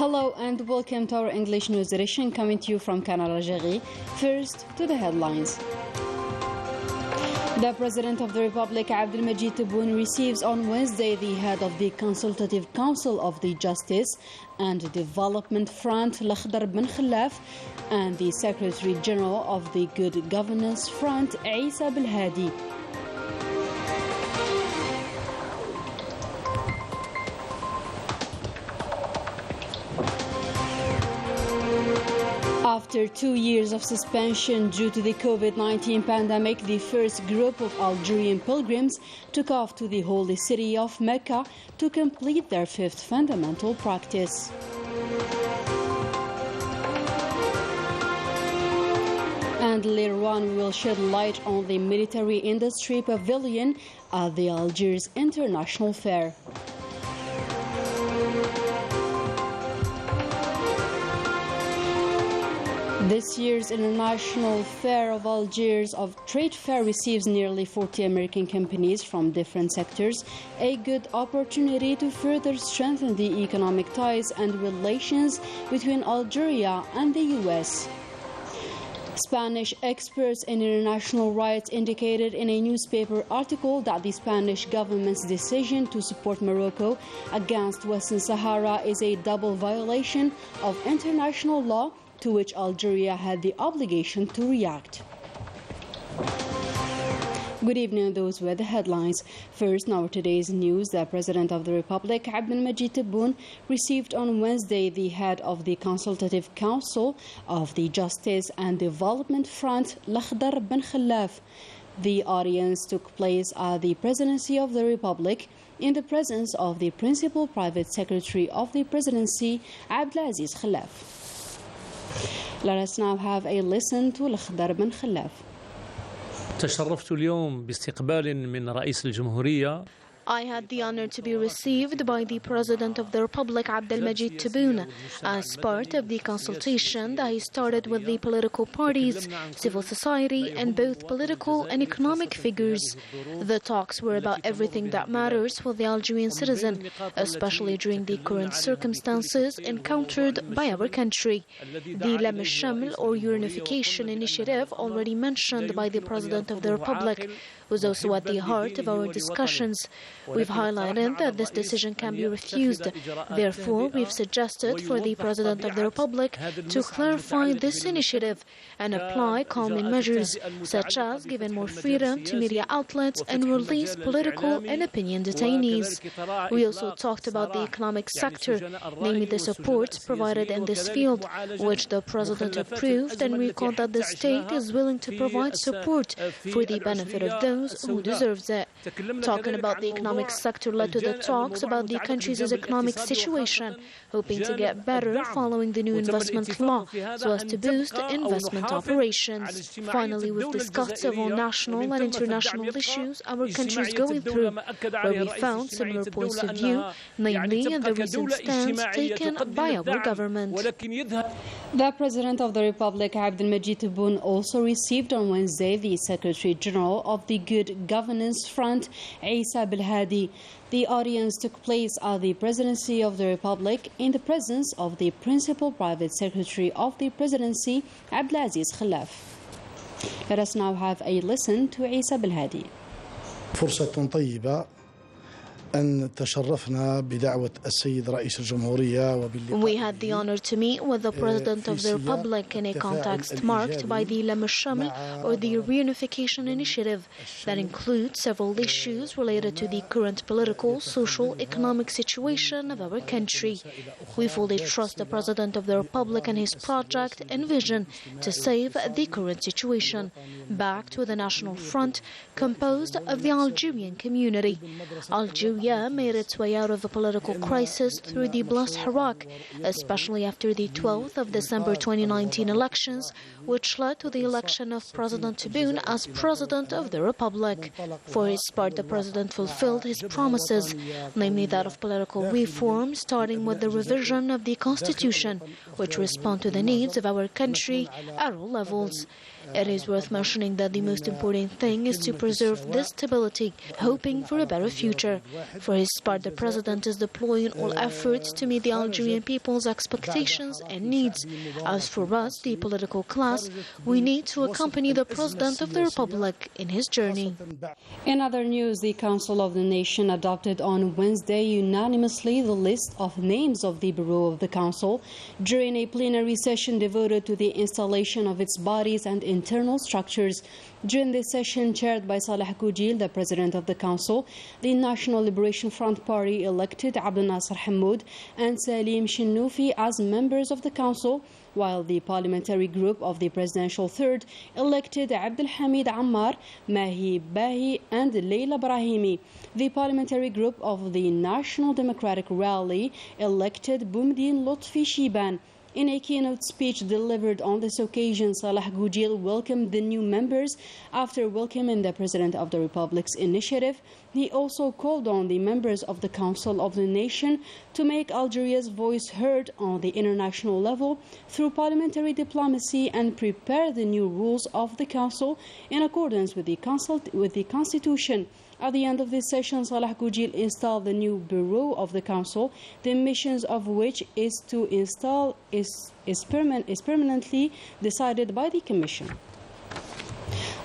Hello and welcome to our English news edition coming to you from Canal, Algérie. First, to the headlines. The President of the Republic, Abdelmajid Tebboune, receives on Wednesday the head of the Consultative Council of the Justice and Development Front, Lakhdar bin Khalaf, and the Secretary General of the Good Governance Front, Isa Belhadi. After 2 years of suspension due to the COVID-19 pandemic, the first group of Algerian pilgrims took off to the holy city of Mecca to complete their fifth fundamental practice. And later on, we will shed light on the military industry pavilion at the Algiers International Fair. This year's International Fair of Algiers Trade Fair receives nearly 40 American companies from different sectors, a good opportunity to further strengthen the economic ties and relations between Algeria and the U.S. Spanish experts in international rights indicated in a newspaper article that the Spanish government's decision to support Morocco against Western Sahara is a double violation of international law, to which Algeria had the obligation to react. Good evening, those were the headlines. First, now today's news. The President of the Republic, Abdelmajid Tebboune, received on Wednesday the head of the Consultative Council of the Justice and Development Front, Lakhdar bin Khalaf. The audience took place at the Presidency of the Republic in the presence of the Principal Private Secretary of the Presidency, Abdelaziz Khalaf. Let us now have a listen to Lakhdar bin Khalaf. تشرفت اليوم باستقبال من رئيس الجمهورية. I had the honor to be received by the President of the Republic, Abdelmajid Tebboune, as part of the consultation that he started with the political parties, civil society, and both political and economic figures. The talks were about everything that matters for the Algerian citizen, especially during the current circumstances encountered by our country. The Lam al-Shaml, or Unification Initiative, already mentioned by the President of the Republic, was also at the heart of our discussions. We've highlighted that this decision can be refused. Therefore, we've suggested for the President of the Republic to clarify this initiative and apply calming measures, such as giving more freedom to media outlets and release political and opinion detainees. We also talked about the economic sector, namely the support provided in this field, which the President approved, and recalled that the state is willing to provide support for the benefit of those who deserves it. Talking about the economic sector led to the talks about the country's economic situation, hoping to get better following the new investment law so as to boost investment operations. Finally, we've discussed several national and international issues our country is going through, where we found similar points of view, namely the recent stance taken by our government. The President of the Republic, Abdelmajid Tebboune, also received on Wednesday the Secretary General of the Good Governance Front, Isa Belhadi. The audience took place at the Presidency of the Republic in the presence of the Principal Private Secretary of the Presidency, Abdelaziz Khalaf. Let us now have a listen to Isa Belhadi. فرصة طيبة أن تشرفنا بدعوة السيد رئيس الجمهورية وباللقاء. We had the honor to meet with the President of the Republic in a context marked by the Lam al-Shaml, or the Reunification Initiative, that includes several issues related to the current political, social, economic situation of our country. We fully trust the President of the Republic and his project and vision to save the current situation, backed with a national front composed of the Algerian community. Algeria made its way out of the political crisis through the blessed Hirak, especially after the 12th of December 2019 elections, which led to the election of President Tebboune as President of the Republic. For his part, the President fulfilled his promises, namely that of political reform, starting with the revision of the Constitution, which respond to the needs of our country at all levels. It is worth mentioning that the most important thing is to preserve this stability, hoping for a better future. For his part, the president is deploying all efforts to meet the Algerian people's expectations and needs. As for us, the political class, we need to accompany the President of the Republic in his journey. In other news, the Council of the Nation adopted on Wednesday unanimously the list of names of the Bureau of the Council during a plenary session devoted to the installation of its bodies and internal structures. During this session, chaired by Saleh Koujil, the President of the Council, the National Liberation Front Party elected Abdel Nasser Hammoud and Salim Shinoufi as members of the Council, while the parliamentary group of the Presidential Third elected Abdel Hamid Ammar, Mahi Bahi and Leila Brahimi. The parliamentary group of the National Democratic Rally elected Boumdine Lotfi Shiban. In a keynote speech delivered on this occasion, Saleh Koujil welcomed the new members after welcoming the President of the Republic's initiative. He also called on the members of the Council of the Nation to make Algeria's voice heard on the international level through parliamentary diplomacy and prepare the new rules of the Council in accordance with the Constitution. At the end of this session, Saleh Koujil installed the new Bureau of the Council, the missions of which is to install is permanently decided by the Commission.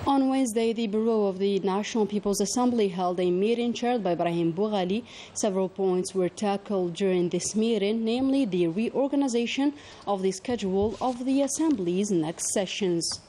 On Wednesday, the Bureau of the National People's Assembly held a meeting chaired by Brahim Boughali. Several points were tackled during this meeting, namely the reorganization of the schedule of the Assembly's next sessions.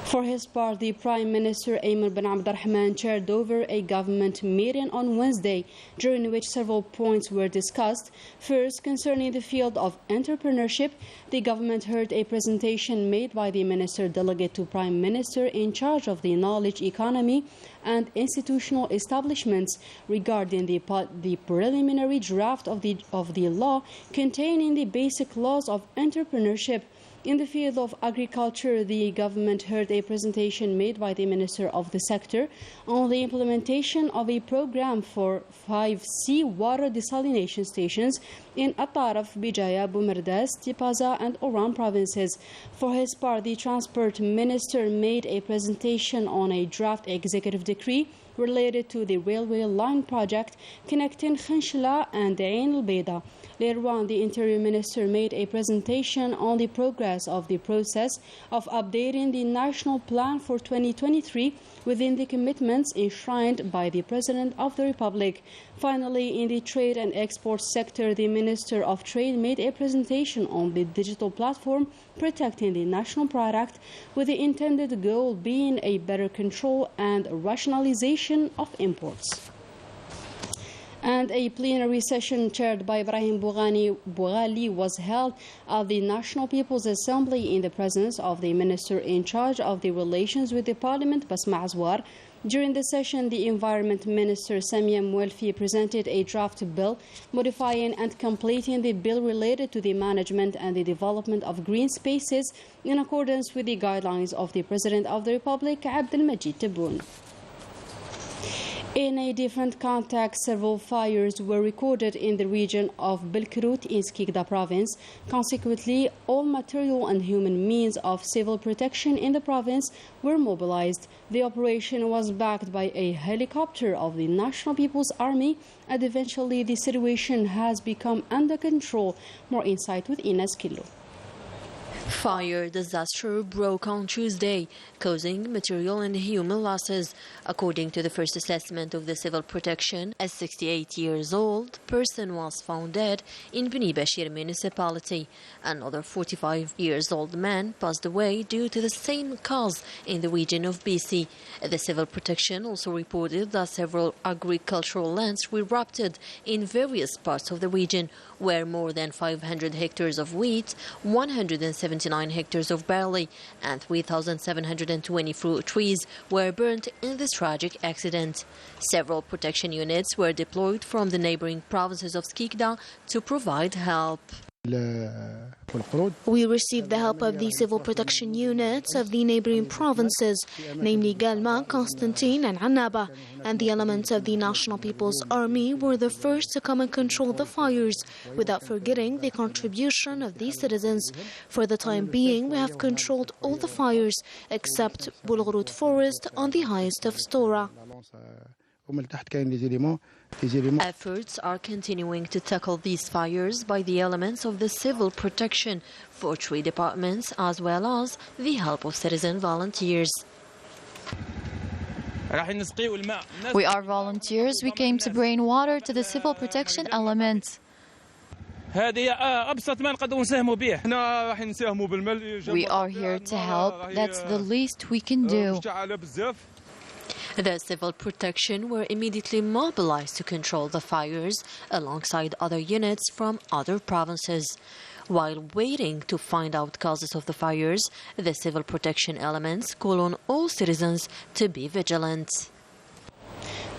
For his part, the Prime Minister Amr bin Abdurrahman chaired over a government meeting on Wednesday, during which several points were discussed. First, concerning the field of entrepreneurship, the government heard a presentation made by the Minister Delegate to Prime Minister in charge of the knowledge economy and institutional establishments regarding the preliminary draft of the law containing the basic laws of entrepreneurship. In the field of agriculture, the government heard a presentation made by the Minister of the sector on the implementation of a program for 5 seawater desalination stations in Ataraf, Bijaya, Boumerdas, Tipaza and Oran provinces. For his part, the Transport Minister made a presentation on a draft executive decree related to the railway line project connecting Khanshla and Ain al-Bayda. Later on, the Interior Minister made a presentation on the progress of the process of updating the national plan for 2023 within the commitments enshrined by the President of the Republic. Finally, in the trade and export sector, the Minister of Trade made a presentation on the digital platform protecting the national product, with the intended goal being a better control and rationalization of imports. And a plenary session chaired by Brahim Boughali was held at the National People's Assembly in the presence of the Minister in charge of the relations with the Parliament, Basma Azwar. During the session, the Environment Minister Samia Mwelfi presented a draft bill modifying and completing the bill related to the management and the development of green spaces in accordance with the guidelines of the President of the Republic, Abdelmajid Tebboune. In a different context, several fires were recorded in the region of Belkrut in Skikda province. Consequently, all material and human means of civil protection in the province were mobilized. The operation was backed by a helicopter of the National People's Army, and eventually the situation has become under control. More insight with Ines Kilo. Fire disaster broke on Tuesday, causing material and human losses. According to the first assessment of the civil protection, a 68-year-old person was found dead in Beni Bashir municipality. Another 45-year-old man passed away due to the same cause in the region of BC. The civil protection also reported that several agricultural lands were erupted in various parts of the region, where more than 500 hectares of wheat, 179 hectares of barley, and 3,720 fruit trees were burnt in this tragic accident. Several protection units were deployed from the neighboring provinces of Skikda to provide help. We received the help of the civil protection units of the neighboring provinces, namely Galma, Constantine and Annaba, and the elements of the National People's Army were the first to come and control the fires, without forgetting the contribution of the citizens. For the time being, we have controlled all the fires, except Bulgurut Forest on the highest of Stora. Efforts are continuing to tackle these fires by the elements of the civil protection, forestry departments, as well as the help of citizen volunteers. We are volunteers. We came to bring water to the civil protection elements. We are here to help. That's the least we can do. The civil protection were immediately mobilized to control the fires alongside other units from other provinces. While waiting to find out causes of the fires, the civil protection elements call on all citizens to be vigilant.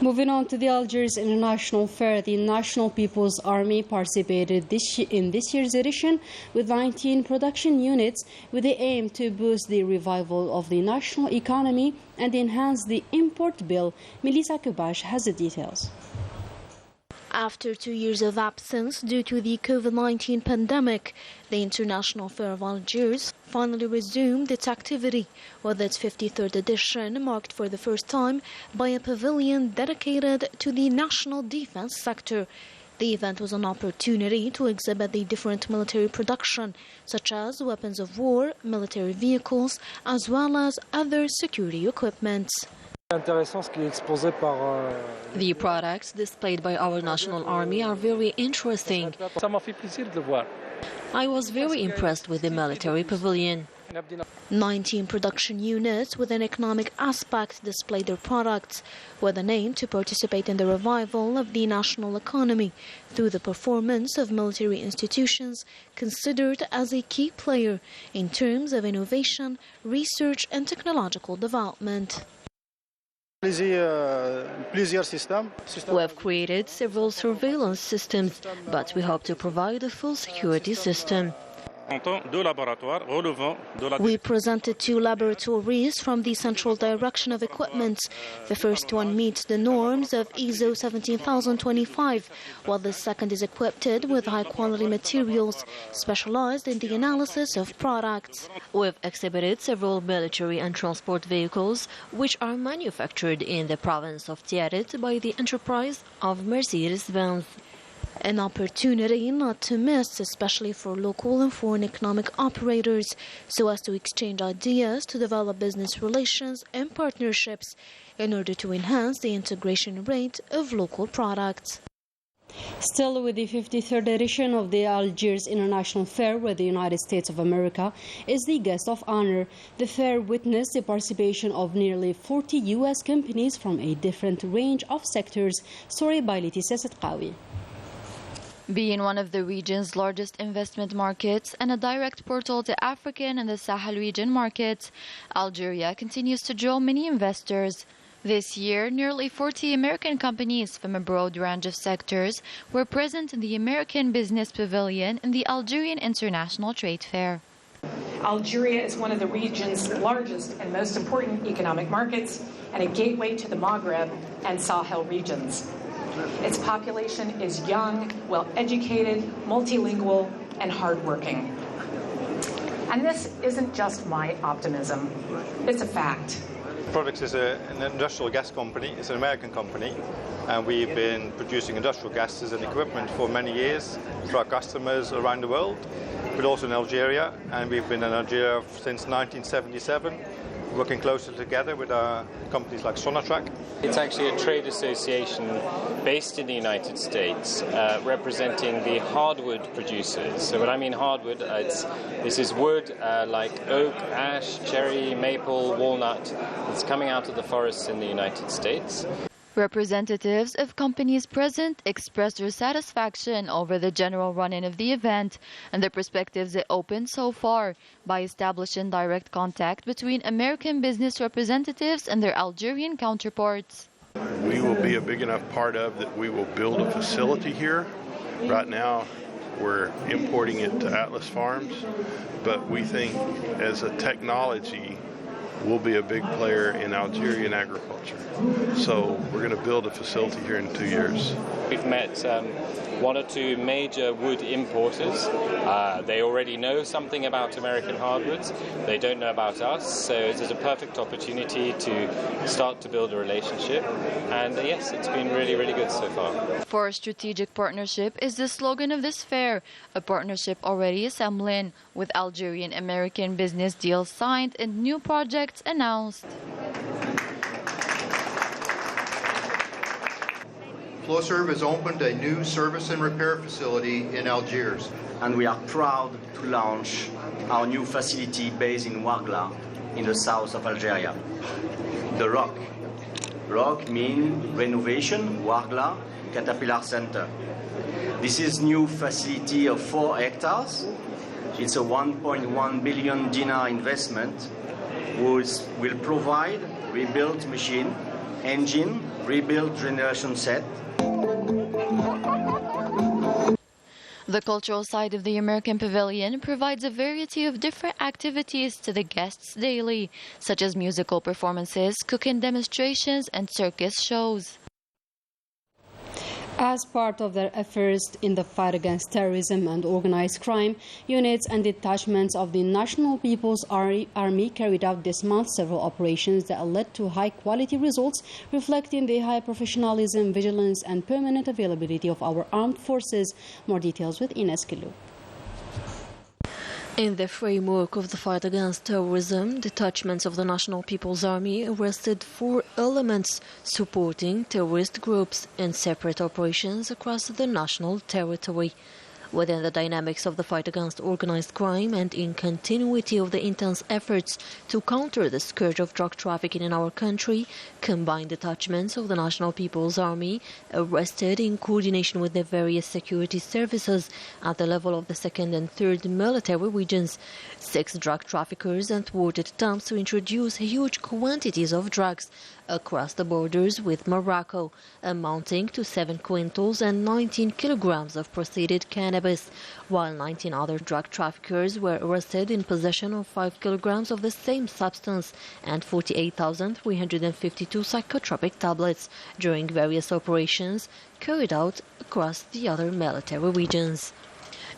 Moving on to the Algiers International Fair, the National People's Army participated in this year's edition with 19 production units with the aim to boost the revival of the national economy and enhance the import bill. Melissa Kubash has the details. After 2 years of absence due to the COVID-19 pandemic, the International Fair of Algiers finally resumed its activity, with its 53rd edition marked for the first time by a pavilion dedicated to the national defense sector. The event was an opportunity to exhibit the different military production, such as weapons of war, military vehicles, as well as other security equipment. The products displayed by our national army are very interesting. I was very impressed with the military pavilion. 19 production units with an economic aspect displayed their products, with an aim to participate in the revival of the national economy through the performance of military institutions considered as a key player in terms of innovation, research and technological development. We have created several surveillance systems, but we hope to provide a full security system. We presented 2 laboratories from the Central Direction of Equipment. The first one meets the norms of ISO 17025, while the second is equipped with high-quality materials specialized in the analysis of products. We have exhibited several military and transport vehicles, which are manufactured in the province of Tiaret by the enterprise of Mercedes-Benz. An opportunity not to miss, especially for local and foreign economic operators, so as to exchange ideas to develop business relations and partnerships in order to enhance the integration rate of local products. Still with the 53rd edition of the Algiers International Fair, where the United States of America is the guest of honor, the fair witnessed the participation of nearly 40 U.S. companies from a different range of sectors. Story by Leticia Setqawi. Being one of the region's largest investment markets and a direct portal to African and the Sahel region markets, Algeria continues to draw many investors. This year, nearly 40 American companies from a broad range of sectors were present in the American Business Pavilion in the Algerian International Trade Fair. Algeria is one of the region's largest and most important economic markets and a gateway to the Maghreb and Sahel regions. Its population is young, well-educated, multilingual, and hardworking. And this isn't just my optimism, it's a fact. Products is an industrial gas company. It's an American company, and we've been producing industrial gases and equipment for many years for our customers around the world, but also in Algeria, and we've been in Algeria since 1977, working closely together with our companies like Sonatrach. It's actually a trade association based in the United States representing the hardwood producers. So when I mean hardwood, this is wood like oak, ash, cherry, maple, walnut. It's coming out of the forests in the United States. Representatives of companies present expressed their satisfaction over the general run-in of the event and the perspectives it opened so far by establishing direct contact between American business representatives and their Algerian counterparts. We will be a big enough part of that we will build a facility here. Right now, we're importing it to Atlas Farms, but we think as a technology, we'll be a big player in Algerian agriculture. So we're going to build a facility here in 2 years. We've met one or two major wood importers. They already know something about American hardwoods. They don't know about us, so it is a perfect opportunity to start to build a relationship. And yes, it's been really, really good so far. For a strategic partnership is the slogan of this fair, a partnership already assembling, with Algerian-American business deals signed and new projects announced. Flowserve has opened a new service and repair facility in Algiers. And we are proud to launch our new facility based in Ouargla, in the south of Algeria. The ROC. ROC means Renovation Ouargla Caterpillar Center. This is new facility of 4 hectares. It's a 1.1 billion dinar investment, which will provide rebuilt machine, engine, rebuilt generation set. The cultural side of the American Pavilion provides a variety of different activities to the guests daily, such as musical performances, cooking demonstrations, and circus shows. As part of their efforts in the fight against terrorism and organized crime, units and detachments of the National People's Army carried out this month several operations that led to high-quality results, reflecting the high professionalism, vigilance, and permanent availability of our armed forces. More details with Ines Kilou. In the framework of the fight against terrorism, detachments of the National People's Army arrested 4 elements supporting terrorist groups in separate operations across the national territory. Within the dynamics of the fight against organized crime and in continuity of the intense efforts to counter the scourge of drug trafficking in our country, combined detachments of the National People's Army arrested in coordination with the various security services at the level of the 2nd and 3rd military regions 6 drug traffickers and thwarted attempts to introduce huge quantities of drugs across the borders with Morocco, amounting to 7 quintals and 19 kilograms of proceeded cannabis, while 19 other drug traffickers were arrested in possession of 5 kilograms of the same substance and 48,352 psychotropic tablets during various operations carried out across the other military regions.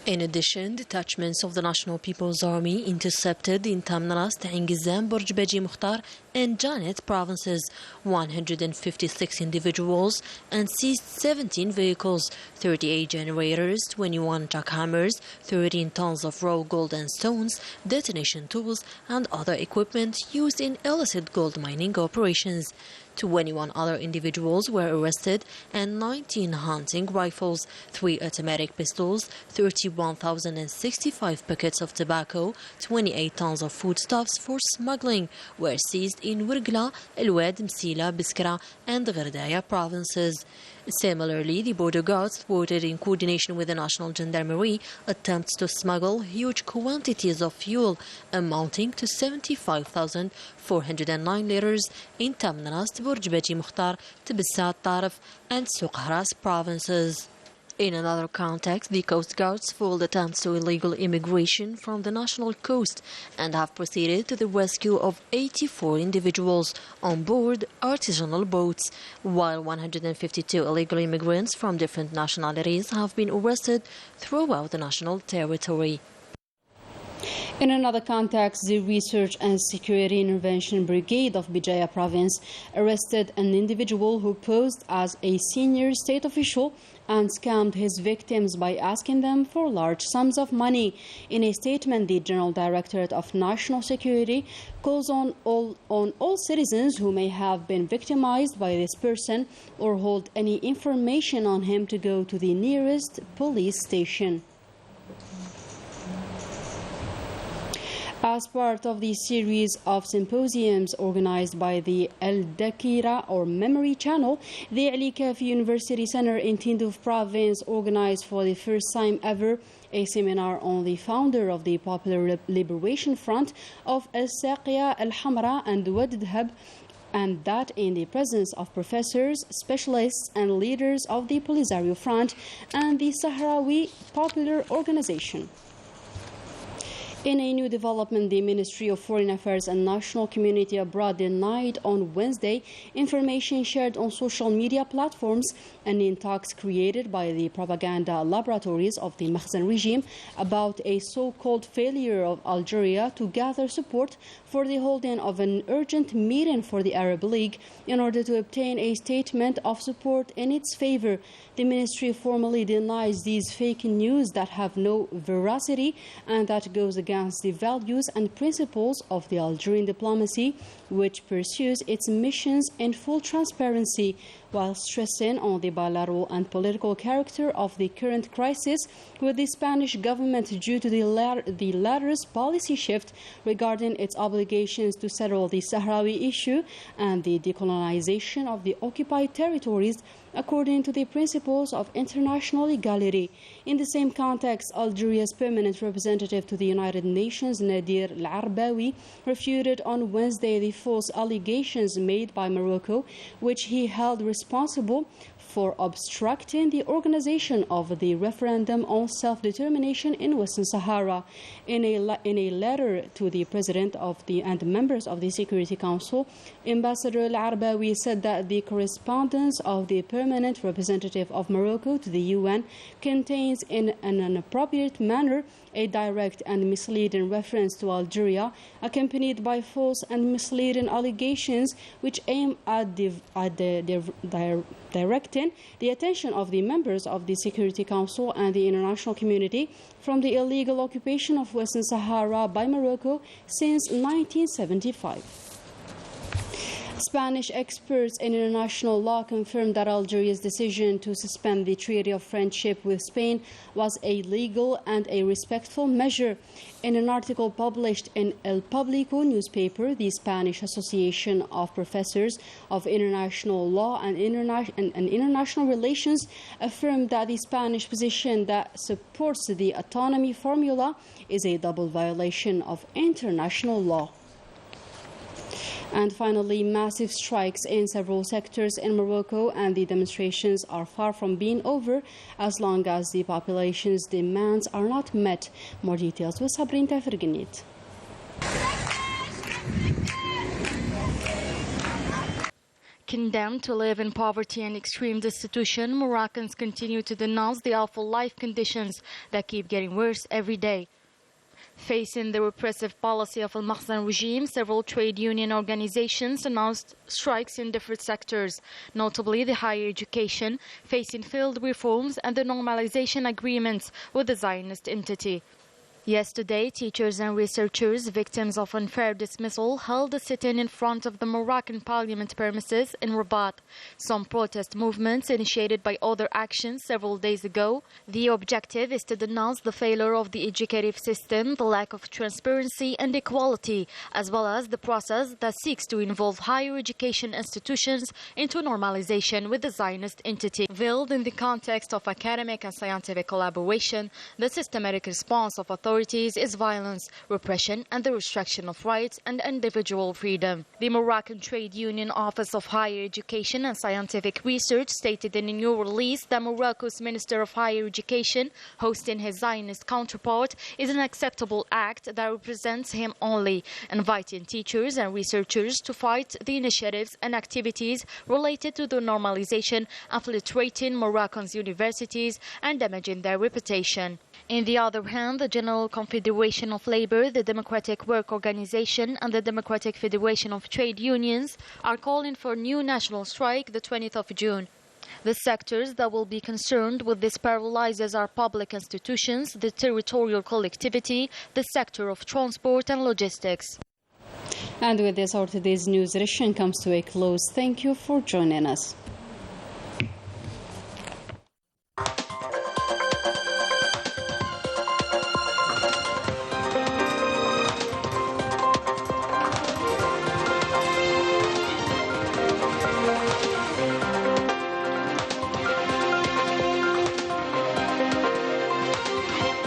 In addition, detachments of the National People's Army intercepted in Tamnarast, Ingizam, Borjbeji Mukhtar and Janet provinces 156 individuals and seized 17 vehicles, 38 generators, 21 jackhammers, 13 tons of raw gold and stones, detonation tools and other equipment used in illicit gold mining operations. 21 other individuals were arrested and 19 hunting rifles, 3 automatic pistols, 31,065 packets of tobacco, 28 tons of foodstuffs for smuggling were seized in Ouargla, El Wad, Msila, Biskra and Gherdaya provinces. Similarly, the border guards thwarted in coordination with the National Gendarmerie attempts to smuggle huge quantities of fuel amounting to 75,409 liters in Tamnarast, Borjbeji Mukhtar, Tibissat Tarif and Souqharas provinces. In another context, the Coast Guards foiled attempts to illegal immigration from the national coast and have proceeded to the rescue of 84 individuals on board artisanal boats, while 152 illegal immigrants from different nationalities have been arrested throughout the national territory. In another context, the Research and Security Intervention Brigade of Bijaya Province arrested an individual who posed as a senior state official and scammed his victims by asking them for large sums of money. In a statement, the General Directorate of National Security calls on all citizens who may have been victimized by this person or hold any information on him to go to the nearest police station. As part of the series of symposiums organized by the El Dakira or Memory Channel, the Ali Kafi University Center in Tindouf Province organized for the first time ever a seminar on the founder of the Popular Liberation Front of Al-Saqiya Al-Hamra and Wad Dhab, and that in the presence of professors, specialists, and leaders of the Polisario Front and the Sahrawi Popular Organization. In a new development, the Ministry of Foreign Affairs and National Community Abroad denied on Wednesday information shared on social media platforms and in talks created by the propaganda laboratories of the Makhzen regime about a so-called failure of Algeria to gather support for the holding of an urgent meeting for the Arab League in order to obtain a statement of support in its favor. The ministry formally denies these fake news that have no veracity and that goes against the values and principles of the Algerian diplomacy, which pursues its missions in full transparency, while stressing on the bilateral and political character of the current crisis with the Spanish government due to the latter's policy shift regarding its obligations to settle the Sahrawi issue and the decolonization of the occupied territories according to the principles of international legality. In the same context, Algeria's permanent representative to the United Nations, Nadir Al-Arbawi, refuted on Wednesday the false allegations made by Morocco, which he held responsible for obstructing the organization of the referendum on self-determination in Western Sahara. In a letter to the President and members of the Security Council, Ambassador Al-Arbawi said that the correspondence of the permanent representative of Morocco to the UN contains in an inappropriate manner a direct and misleading reference to Algeria, accompanied by false and misleading allegations which aim at directing the attention of the members of the Security Council and the international community from the illegal occupation of Western Sahara by Morocco since 1975. Spanish experts in international law confirmed that Algeria's decision to suspend the Treaty of Friendship with Spain was a legal and a respectful measure. In an article published in El Público newspaper, the Spanish Association of Professors of International Law and International Relations affirmed that the Spanish position that supports the autonomy formula is a double violation of international law. And finally, massive strikes in several sectors in Morocco, and the demonstrations are far from being over as long as the population's demands are not met. More details with Sabrin Tafergenit. Condemned to live in poverty and extreme destitution, Moroccans continue to denounce the awful life conditions that keep getting worse every day. Facing the repressive policy of Al Makhzen regime, several trade union organizations announced strikes in different sectors, notably the higher education, facing failed reforms and the normalization agreements with the Zionist entity. Yesterday, teachers and researchers, victims of unfair dismissal, held a sit-in in front of the Moroccan parliament premises in Rabat. Some protest movements initiated by other actions several days ago. The objective is to denounce the failure of the educative system, the lack of transparency and equality, as well as the process that seeks to involve higher education institutions into normalization with the Zionist entity. Veiled in the context of academic and scientific collaboration, the systematic response of authorities is violence, repression, and the restriction of rights and individual freedom. The Moroccan Trade Union Office of Higher Education and Scientific Research stated in a new release that Morocco's Minister of Higher Education, hosting his Zionist counterpart, is an acceptable act that represents him only, inviting teachers and researchers to fight the initiatives and activities related to the normalization, infiltrating Moroccan's universities and damaging their reputation. On the other hand, the General Confederation of Labour, the Democratic Work Organization and the Democratic Federation of Trade Unions are calling for a new national strike the 20th of June. The sectors that will be concerned with this paralyzes our public institutions, the territorial collectivity, the sector of transport and logistics. And with this, our today's news edition comes to a close. Thank you for joining us.